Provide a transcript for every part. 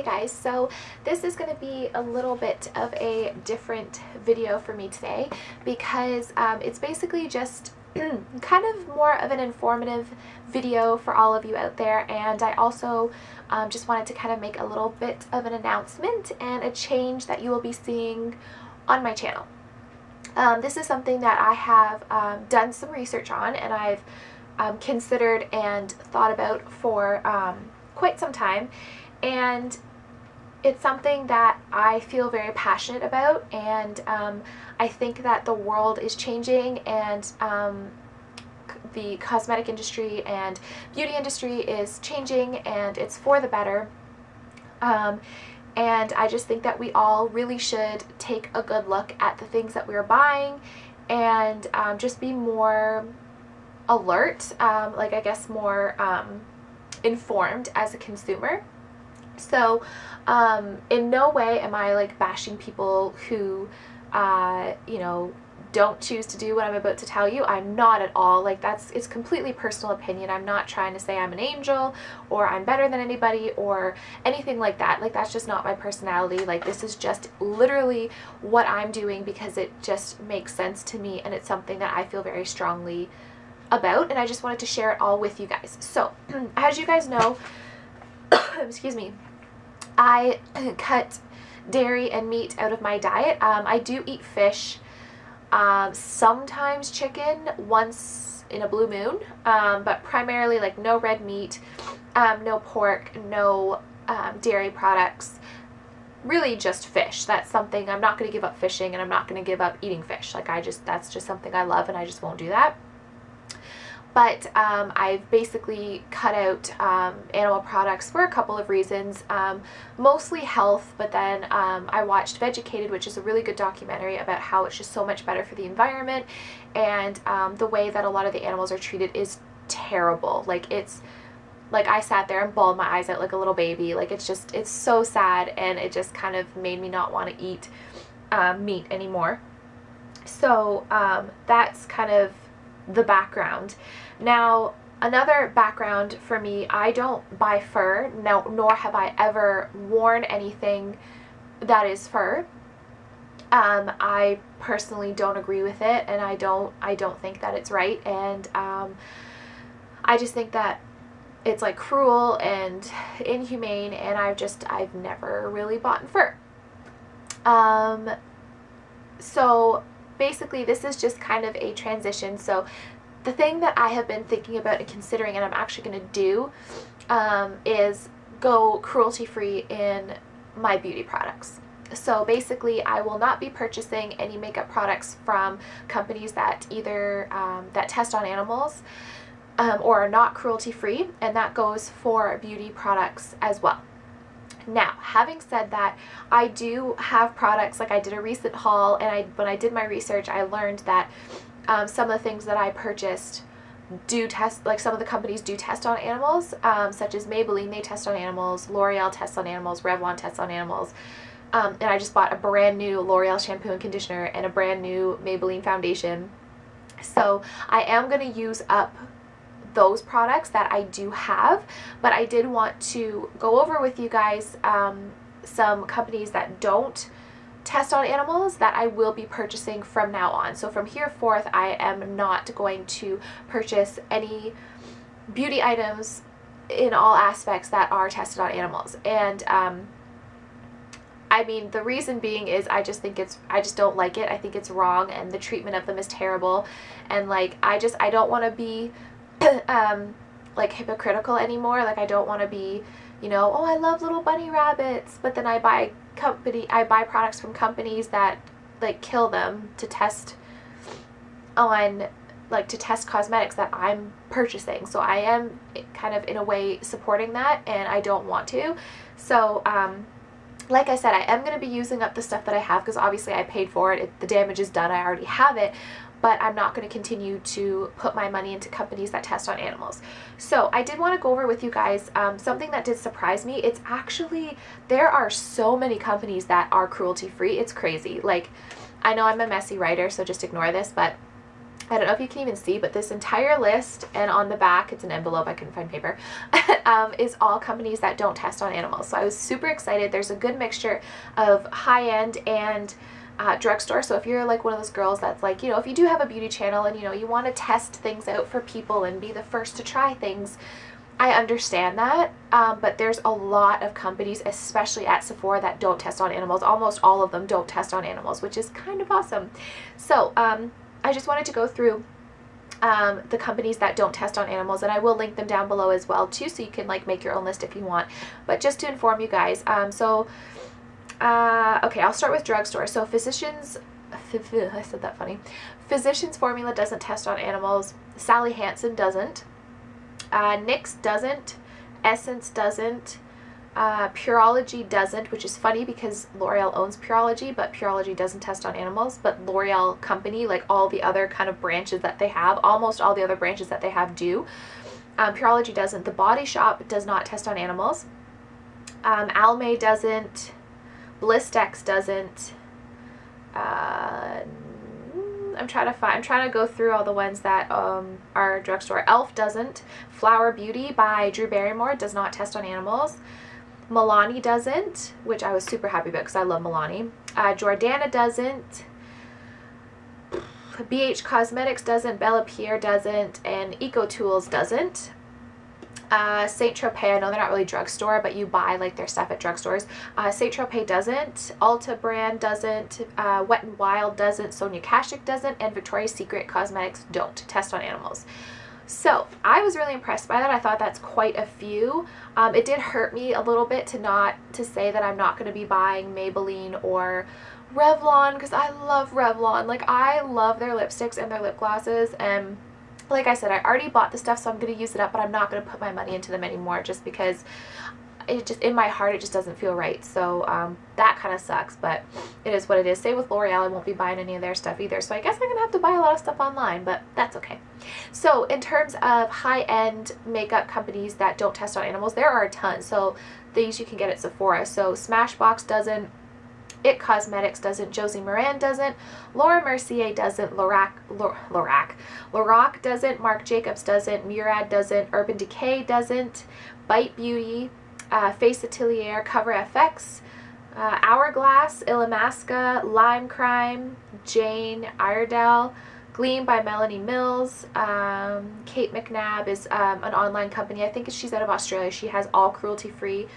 Hey guys, so this is going to be a little bit of a different video for me today because it's basically just kind of more of an informative video for all of you out there, and I also just wanted to kind of make a little bit of an announcement and a change that you will be seeing on my channel. This is something that I have done some research on, and I've considered and thought about for quite some time, and it's something that I feel very passionate about, and I think that the world is changing, and the cosmetic industry and beauty industry is changing, and it's for the better. And I just think that we all really should take a good look at the things that we're buying and just be more alert, like I guess more informed as a consumer. So in no way am I like bashing people who you know, don't choose to do what I'm about to tell you. I'm not at all. Like, it's completely personal opinion. I'm not trying to say I'm an angel or I'm better than anybody or anything like that. Like, that's just not my personality. Like, this is just literally what I'm doing because it just makes sense to me, and it's something that I feel very strongly about, and I just wanted to share it all with you guys. So as you guys know, excuse me, I cut dairy and meat out of my diet. I do eat fish, sometimes chicken once in a blue moon, but primarily like no red meat, no pork, no dairy products, really just fish. That's something I'm not going to give up fishing, and I'm not going to give up eating fish. Like, that's just something I love, and I just won't do that. But I've basically cut out animal products for a couple of reasons, mostly health, but then I watched Vegucated, which is a really good documentary about how it's just so much better for the environment, and the way that a lot of the animals are treated is terrible. Like, it's like I sat there and bawled my eyes out like a little baby. Like, it's so sad, and it just kind of made me not want to eat meat anymore. So that's kind of the background. Now, another background for me, I don't buy fur, nor have I ever worn anything that is fur. I personally don't agree with it, and I don't think that it's right, and I just think that it's like cruel and inhumane, and I've never really bought fur. So basically this is just kind of a transition. So the thing that I have been thinking about and considering, and I'm actually going to do, is go cruelty-free in my beauty products. So basically I will not be purchasing any makeup products from companies that either that test on animals or are not cruelty-free, and that goes for beauty products as well. Now, having said that, I do have products, like I did a recent haul, and when I did my research, I learned that some of the things that I purchased do test, like some of the companies do test on animals, such as Maybelline, they test on animals, L'Oreal tests on animals, Revlon tests on animals, and I just bought a brand new L'Oreal shampoo and conditioner and a brand new Maybelline foundation. So I am going to use up those products that I do have, but I did want to go over with you guys some companies that don't test on animals that I will be purchasing from now on. So from here forth, I am not going to purchase any beauty items in all aspects that are tested on animals. And I mean, the reason being is I just don't like it. I think it's wrong, and the treatment of them is terrible, and like I don't want to be like hypocritical anymore. Like, I don't want to be, you know, oh, I love little bunny rabbits, but then I buy products from companies that like kill them to test on, like, to test cosmetics that I'm purchasing. So I am kind of in a way supporting that, and I don't want to. So like I said, I am going to be using up the stuff that I have because obviously I paid for it. The damage is done. I already have it. But I'm not going to continue to put my money into companies that test on animals. So I did want to go over with you guys something that did surprise me. It's actually, there are so many companies that are cruelty-free. It's crazy. Like, I know I'm a messy writer, so just ignore this, but I don't know if you can even see, but this entire list, and on the back, it's an envelope, I couldn't find paper, is all companies that don't test on animals. So I was super excited. There's a good mixture of high-end and drugstore. So if you're like one of those girls that's like, you know, if you do have a beauty channel and, you know, you want to test things out for people and be the first to try things, I understand that, but there's a lot of companies, especially at Sephora, that don't test on animals. Almost all of them don't test on animals, which is kind of awesome. So I just wanted to go through the companies that don't test on animals, and I will link them down below as well too, so you can like make your own list if you want. But just to inform you guys, okay, I'll start with drugstore. So Physicians, I said that funny. Physicians Formula doesn't test on animals. Sally Hansen doesn't. NYX doesn't. Essence doesn't. Pureology doesn't, which is funny because L'Oreal owns Pureology, but Pureology doesn't test on animals. But L'Oreal company, like all the other kind of branches that they have, almost all the other branches that they have do. Pureology doesn't. The Body Shop does not test on animals. Almay doesn't. Blistex doesn't. I'm trying to go through all the ones that are drugstore. Elf doesn't. Flower Beauty by Drew Barrymore does not test on animals. Milani doesn't, which I was super happy about because I love Milani. Jordana doesn't. BH Cosmetics doesn't. Bella Pierre doesn't. And Eco Tools doesn't. Saint Tropez, I know they're not really drugstore, but you buy like their stuff at drugstores. Saint Tropez doesn't. Ulta brand doesn't. Wet n Wild doesn't. Sonia Kashuk doesn't. And Victoria's Secret Cosmetics don't test on animals. So I was really impressed by that. I thought that's quite a few. It did hurt me a little bit to say that I'm not going to be buying Maybelline or Revlon, because I love Revlon. Like, I love their lipsticks and their lip glosses, and like I said, I already bought the stuff, so I'm going to use it up, but I'm not going to put my money into them anymore just because it just, in my heart, it just doesn't feel right. So that kind of sucks, but it is what it is. Same with L'Oreal. I won't be buying any of their stuff either, so I guess I'm going to have to buy a lot of stuff online, but that's okay. So in terms of high-end makeup companies that don't test on animals, there are a ton. So these you can get at Sephora. So Smashbox doesn't. It Cosmetics doesn't. Josie Maran doesn't. Laura Mercier doesn't. Lorac doesn't. Marc Jacobs doesn't. Murad doesn't. Urban Decay doesn't. Bite Beauty, Face Atelier, Cover FX, Hourglass, Illamasqua, Lime Crime, Jane Iredale, Gleam by Melanie Mills. Kate McNabb is an online company. I think she's out of Australia. She has all cruelty-free.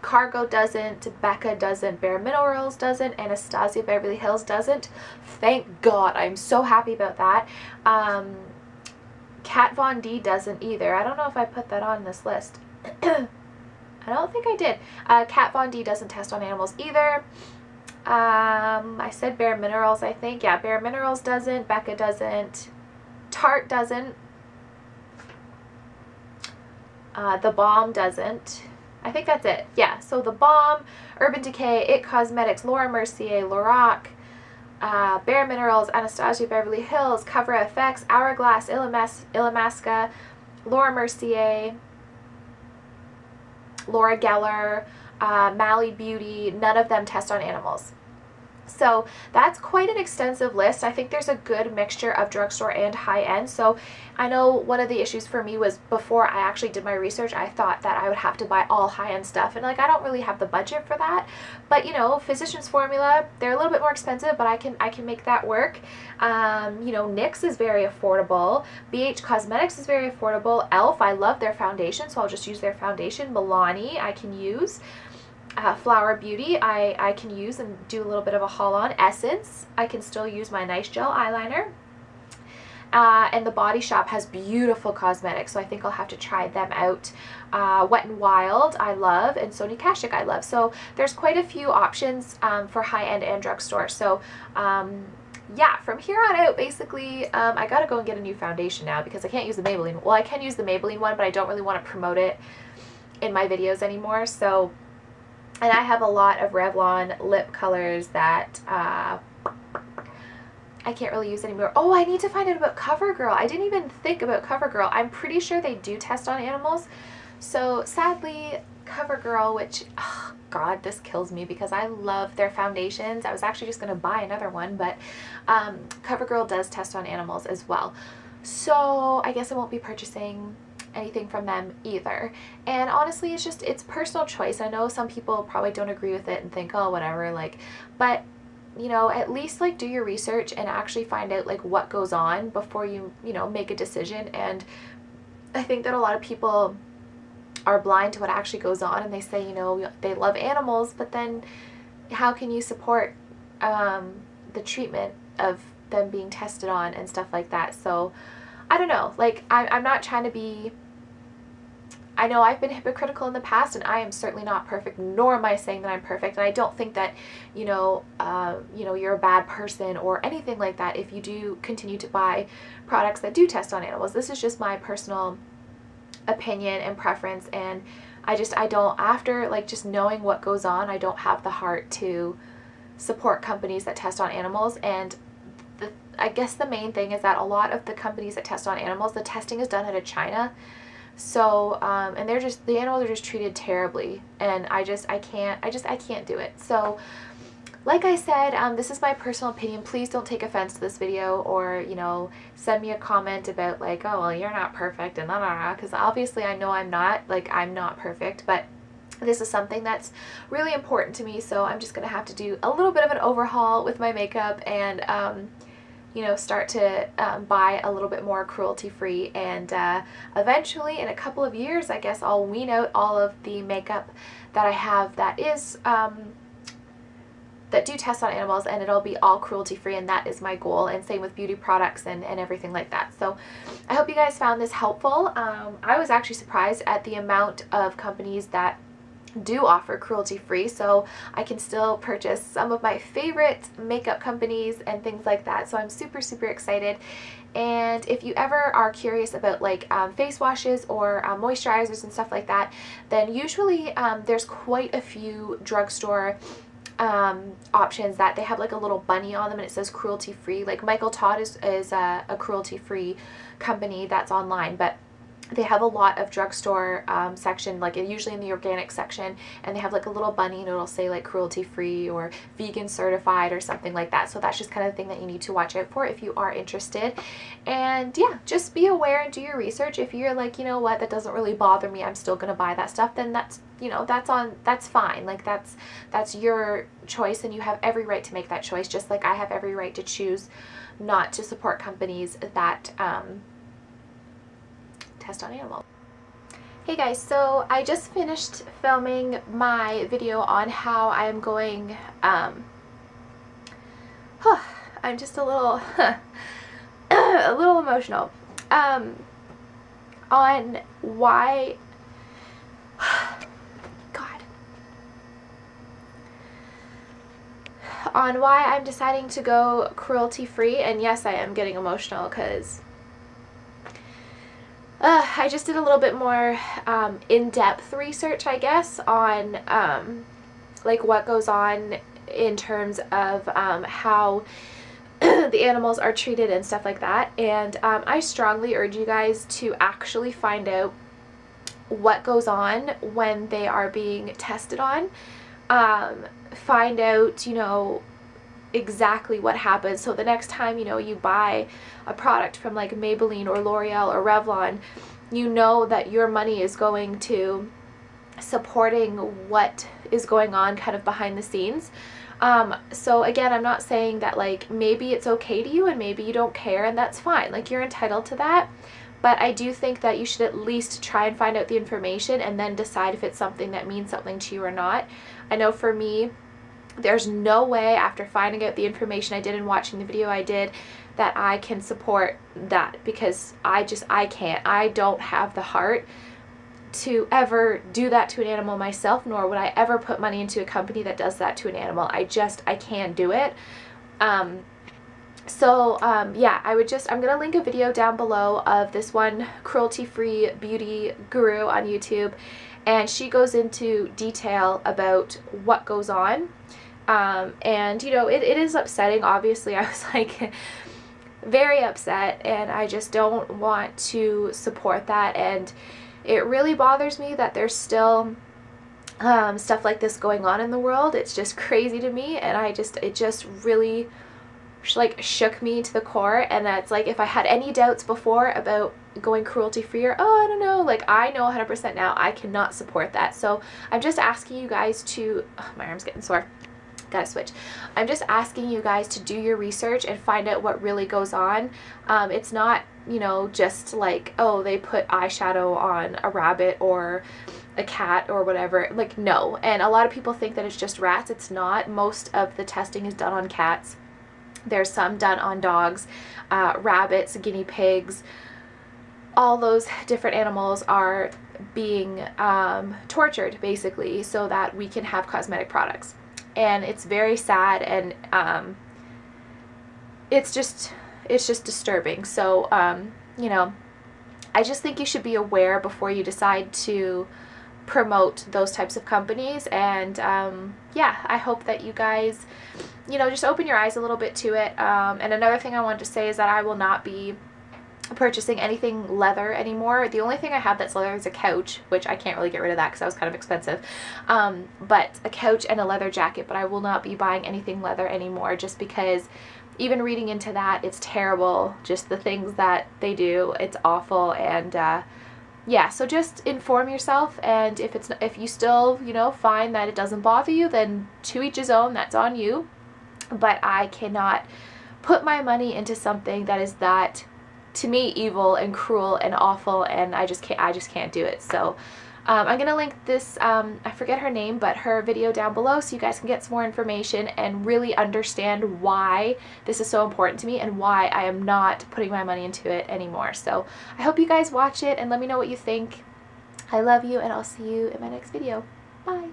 Cargo doesn't. Becca doesn't. Bare Minerals doesn't. Anastasia Beverly Hills doesn't. Thank God. I'm so happy about that. Kat Von D doesn't either. I don't know if I put that on this list. I don't think I did. Kat Von D doesn't test on animals either. I said Bare Minerals, I think. Yeah, Bare Minerals doesn't. Becca doesn't. Tarte doesn't. The Balm doesn't. I think that's it. Yeah, so The Balm, Urban Decay, It Cosmetics, Laura Mercier, Lorac, Bare Minerals, Anastasia Beverly Hills, Cover FX, Hourglass, Illamasqua, Laura Mercier, Laura Geller, Mally Beauty, none of them test on animals. So that's quite an extensive list. I think there's a good mixture of drugstore and high-end. So I know one of the issues for me was before I actually did my research, I thought that I would have to buy all high-end stuff. And like, I don't really have the budget for that. But you know, Physicians Formula, they're a little bit more expensive, but I can make that work. You know, NYX is very affordable. BH Cosmetics is very affordable. Elf, I love their foundation, so I'll just use their foundation. Milani, I can use. Flower Beauty, I can use and do a little bit of a haul on. Essence, I can still use my Nice Gel eyeliner. And the Body Shop has beautiful cosmetics, so I think I'll have to try them out. Wet n Wild, I love, and Sonia Kashuk, I love. So there's quite a few options for high-end and drugstore. So yeah, from here on out, basically, I gotta go and get a new foundation now because I can't use the Maybelline. Well, I can use the Maybelline one, but I don't really want to promote it in my videos anymore. So, and I have a lot of Revlon lip colors that I can't really use anymore. Oh, I need to find out about CoverGirl. I didn't even think about CoverGirl. I'm pretty sure they do test on animals. So sadly, CoverGirl, which, oh God, this kills me because I love their foundations. I was actually just going to buy another one, but CoverGirl does test on animals as well. So I guess I won't be purchasing anything from them either. And honestly, it's personal choice. I know some people probably don't agree with it and think, oh, whatever, like, but you know, at least like do your research and actually find out like what goes on before you know, make a decision. And I think that a lot of people are blind to what actually goes on, and they say, you know, they love animals, but then how can you support the treatment of them being tested on and stuff like that? So I don't know, like I'm not trying to be, I know I've been hypocritical in the past, and I am certainly not perfect, nor am I saying that I'm perfect. And I don't think that, you know, you're a bad person or anything like that if you do continue to buy products that do test on animals. This is just my personal opinion and preference, and I don't, after like just knowing what goes on, I don't have the heart to support companies that test on animals. And I guess the main thing is that a lot of the companies that test on animals, the testing is done out of China. So, and the animals are just treated terribly, and I can't do it. So, like I said, this is my personal opinion. Please don't take offense to this video, or, you know, send me a comment about like, oh, well, you're not perfect, and because obviously I know I'm not, like, I'm not perfect, but this is something that's really important to me, so I'm just gonna have to do a little bit of an overhaul with my makeup, and you know, start to buy a little bit more cruelty-free, and eventually in a couple of years, I guess I'll wean out all of the makeup that I have that is that do test on animals, and it'll be all cruelty-free, and that is my goal, and same with beauty products and everything like that. So I hope you guys found this helpful. I was actually surprised at the amount of companies that do offer cruelty-free, so I can still purchase some of my favorite makeup companies and things like that. So I'm super excited. And if you ever are curious about like face washes or moisturizers and stuff like that, then usually there's quite a few drugstore options that they have like a little bunny on them, and it says cruelty-free. Like Michael Todd is a cruelty-free company that's online, but they have a lot of drugstore section, like usually in the organic section, and they have like a little bunny, and it'll say like cruelty-free or vegan certified or something like that. So that's just kind of the thing that you need to watch out for if you are interested. And yeah, just be aware and do your research. If you're like, you know what, that doesn't really bother me, I'm still gonna buy that stuff, then that's, you know, that's fine. Like that's your choice, and you have every right to make that choice, just like I have every right to choose not to support companies that test on animals. Hey guys, so I just finished filming my video on how I am going, I'm just a little, a little emotional, on why, God, on why I'm deciding to go cruelty-free. And yes, I am getting emotional because I just did a little bit more in-depth research, I guess, on like what goes on in terms of how the animals are treated and stuff like that. And I strongly urge you guys to actually find out what goes on when they are being tested on. Find out, you know, exactly what happens. So the next time, you know, you buy a product from like Maybelline or L'Oreal or Revlon, you know that your money is going to supporting what is going on kind of behind the scenes. So again, I'm not saying that like maybe it's okay to you and maybe you don't care, and that's fine. Like, you're entitled to that. But I do think that you should at least try and find out the information and then decide if it's something that means something to you or not. I know for me, there's no way after finding out the information I did and watching the video I did that I can support that, because I can't. I don't have the heart to ever do that to an animal myself, nor would I ever put money into a company that does that to an animal. I can't do it. Yeah, I'm gonna link a video down below of this one cruelty-free beauty guru on YouTube, and she goes into detail about what goes on. And you know, it is upsetting. Obviously, I was like very upset, and I just don't want to support that. And it really bothers me that there's still stuff like this going on in the world. It's just crazy to me, and it just really like shook me to the core. And that's like, if I had any doubts before about going cruelty free, or oh, I don't know, like I know 100% now I cannot support that. So I'm just asking you guys to, oh, my arm's getting sore, gotta switch. I'm just asking you guys to do your research and find out what really goes on. It's not, you know, just like, oh, they put eyeshadow on a rabbit or a cat or whatever. Like, no. And a lot of people think that it's just rats. It's not. Most of the testing is done on cats. There's some done on dogs, rabbits, guinea pigs. All those different animals are being tortured, basically, so that we can have cosmetic products. And it's very sad, and it's just disturbing. So, you know, I just think you should be aware before you decide to promote those types of companies. And yeah, I hope that you guys, you know, just open your eyes a little bit to it. And another thing I wanted to say is that I will not be purchasing anything leather anymore. The only thing I have that's leather is a couch, which I can't really get rid of that because that was kind of expensive. But a couch and a leather jacket, but I will not be buying anything leather anymore, just because even reading into that, it's terrible. Just the things that they do, it's awful. And yeah, so just inform yourself, and if you still, you know, find that it doesn't bother you, then to each his own, that's on you. But I cannot put my money into something that is that, to me, evil and cruel and awful, and I just can't do it. So I'm gonna link this, I forget her name, but her video down below, so you guys can get some more information and really understand why this is so important to me and why I am not putting my money into it anymore. So I hope you guys watch it and let me know what you think. I love you, and I'll see you in my next video. Bye.